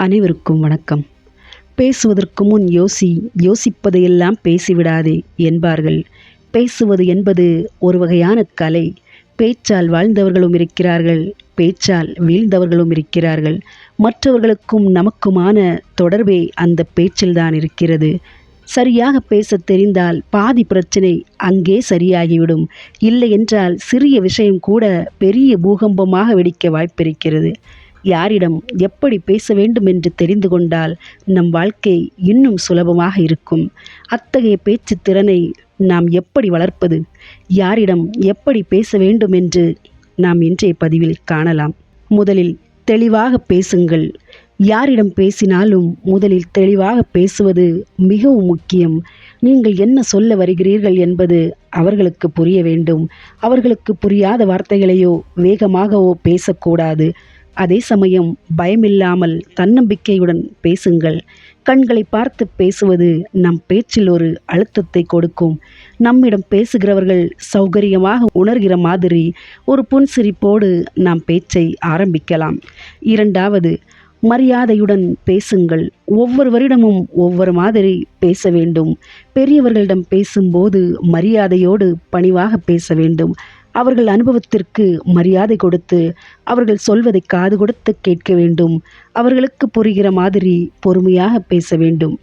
அனைவருக்கும் வணக்கம். பேசுவதற்கு முன் யோசிப்பதையெல்லாம் பேசிவிடாதே என்பார்கள். பேசுவது என்பது ஒரு வகையான கலை. பேச்சால் வாழ்ந்தவர்களும் இருக்கிறார்கள், பேச்சால் வீழ்ந்தவர்களும் இருக்கிறார்கள். மற்றவர்களுக்கும் நமக்குமான தொடர்பே அந்த பேச்சில்தான் இருக்கிறது. சரியாக பேசத் தெரிந்தால் பாதி பிரச்சனை அங்கே சரியாகிவிடும். இல்லை என்றால் சிறிய விஷயம் கூட பெரிய பூகம்பமாக வெடிக்க வாய்ப்பிருக்கிறது. யாரிடம் எப்படி பேச வேண்டும் என்று தெரிந்து கொண்டால் நம் வாழ்க்கை இன்னும் சுலபமாக இருக்கும். அத்தகைய பேச்சு திறனை நாம் எப்படி வளர்ப்பது, யாரிடம் எப்படி பேச வேண்டும் என்று நாம் இன்றைய பதிவில் காணலாம். முதலில் தெளிவாக பேசுங்கள். யாரிடம் பேசினாலும் முதலில் தெளிவாக பேசுவது மிகவும் முக்கியம். நீங்கள் என்ன சொல்ல வருகிறீர்கள் என்பது அவர்களுக்கு புரிய வேண்டும். அவர்களுக்கு புரியாத வார்த்தைகளையோ வேகமாகவோ பேசக்கூடாது. அதே சமயம் பயமில்லாமல் தன்னம்பிக்கையுடன் பேசுங்கள். கண்களை பார்த்து பேசுவது நம் பேச்சில் ஒரு அழுத்தத்தை கொடுக்கும். நம்மிடம் பேசுகிறவர்கள் சௌகரியமாக உணர்கிற மாதிரி ஒரு புன்சிரிப்போடு நாம் பேச்சை ஆரம்பிக்கலாம். இரண்டாவது, மரியாதையுடன் பேசுங்கள். ஒவ்வொருவரிடமும் ஒவ்வொரு மாதிரி பேச வேண்டும். பெரியவர்களிடம் பேசும்போது மரியாதையோடு பணிவாக பேச வேண்டும். அவர்கள் அனுபவத்திற்கு மரியாதை கொடுத்து அவர்கள் சொல்வதை காது கொடுத்து கேட்க வேண்டும். அவர்களுக்கு புரிகிற மாதிரி பொறுமையாக பேச வேண்டும்.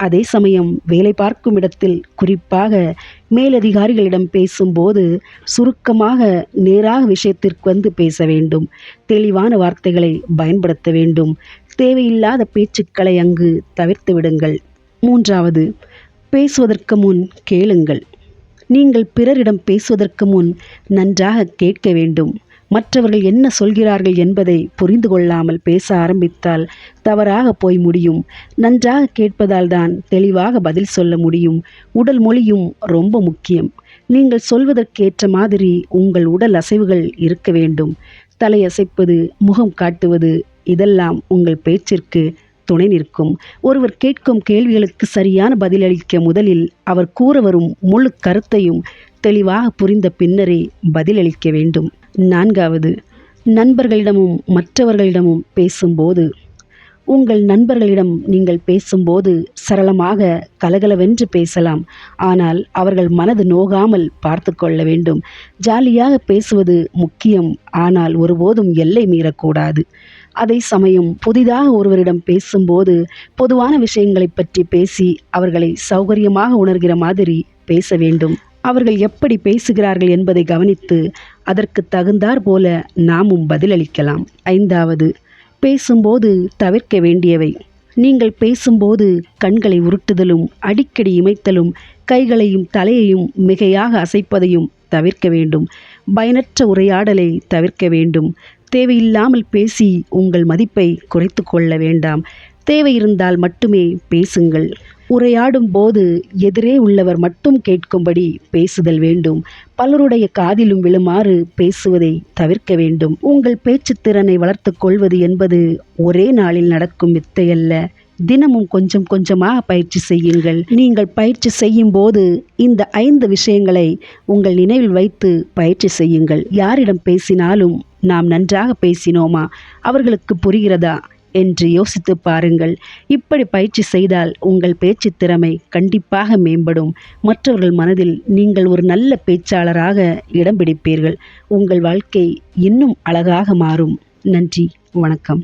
அதே சமயம் வேலை பார்க்கும் இடத்தில், குறிப்பாக மேலதிகாரிகளிடம் பேசும்போது சுருக்கமாக நேராக விஷயத்திற்கு வந்து பேச வேண்டும். தெளிவான வார்த்தைகளை பயன்படுத்த வேண்டும். தேவையில்லாத பேச்சுக்களை அங்கு தவிர்த்து விடுங்கள். மூன்றாவது, பேசுவதற்கு முன் கேளுங்கள். நீங்கள் பிறரிடம் பேசுவதற்கு முன் நன்றாக கேட்க வேண்டும். மற்றவர்கள் என்ன சொல்கிறார்கள் என்பதை புரிந்து கொள்ளாமல் பேச ஆரம்பித்தால் தவறாக போய் முடியும். நன்றாக கேட்பதால் தான் தெளிவாக பதில் சொல்ல முடியும். உடல் மொழியும் ரொம்ப முக்கியம். நீங்கள் சொல்வதற்கேற்ற மாதிரி உங்கள் உடல் அசைவுகள் இருக்க வேண்டும். தலையசைப்பது, முகம் காட்டுவது, இதெல்லாம் உங்கள் பேச்சிற்கு துணை நிற்கும். ஒருவர் கேட்கும் கேள்விகளுக்கு சரியான பதிலளிக்க முதலில் அவர் கூற வரும் முழு கருத்தையும் தெளிவாக புரிந்த பின்னரே பதிலளிக்க வேண்டும். நான்காவது, நண்பர்களிடமும் மற்றவர்களிடமும் பேசும்போது, உங்கள் நண்பர்களிடம் நீங்கள் பேசும்போது சரளமாக கலகலவென்று பேசலாம். ஆனால் அவர்கள் மனது நோகாமல் பார்த்து கொள்ள வேண்டும். ஜாலியாக பேசுவது முக்கியம், ஆனால் ஒருபோதும் எல்லை மீறக்கூடாது. அதே சமயம் புதிதாக ஒருவரிடம் பேசும்போது பொதுவான விஷயங்களை பற்றி பேசி அவர்களை சௌகரியமாக உணர்கிற மாதிரி பேச வேண்டும். அவர்கள் எப்படி பேசுகிறார்கள் என்பதை கவனித்து அதற்கு தகுந்தாற் போல நாமும் பதிலளிக்கலாம். ஐந்தாவது, பேசும்போது தவிர்க்க வேண்டியவை. நீங்கள் பேசும்போது கண்களை உருட்டுதலும், அடிக்கடி இமைத்தலும், கைகளையும் தலையையும் மிகையாக அசைப்பதையும் தவிர்க்க வேண்டும். பயனற்ற உரையாடலை தவிர்க்க வேண்டும். தேவையில்லாமல் பேசி உங்கள் மதிப்பை குறைத்து கொள்ள வேண்டாம். தேவை இருந்தால் மட்டுமே பேசுங்கள். உரையாடும் போது எதிரே உள்ளவர் மட்டும் கேட்கும்படி பேசுதல் வேண்டும். பலருடைய காதிலும் விழுமாறு பேசுவதை தவிர்க்க வேண்டும். உங்கள் பேச்சு திறனை வளர்த்து கொள்வது என்பது ஒரே நாளில் நடக்கும் வித்தையல்ல. தினமும் கொஞ்சம் கொஞ்சமாக பயிற்சி செய்யுங்கள். நீங்கள் பயிற்சி செய்யும் போது இந்த 5 விஷயங்களை உங்கள் நினைவில் வைத்து பயிற்சி செய்யுங்கள். யாரிடம் பேசினாலும் நாம் நன்றாக பேசினோமா, அவர்களுக்கு புரிகிறதா என்று யோசித்து பாருங்கள். இப்படி பயிற்சி செய்தால் உங்கள் பேச்சு திறமை கண்டிப்பாக மேம்படும். மற்றவர்கள் மனதில் நீங்கள் ஒரு நல்ல பேச்சாளராக இடம் பிடிப்பீர்கள். உங்கள் வாழ்க்கை இன்னும் அழகாக மாறும். நன்றி, வணக்கம்.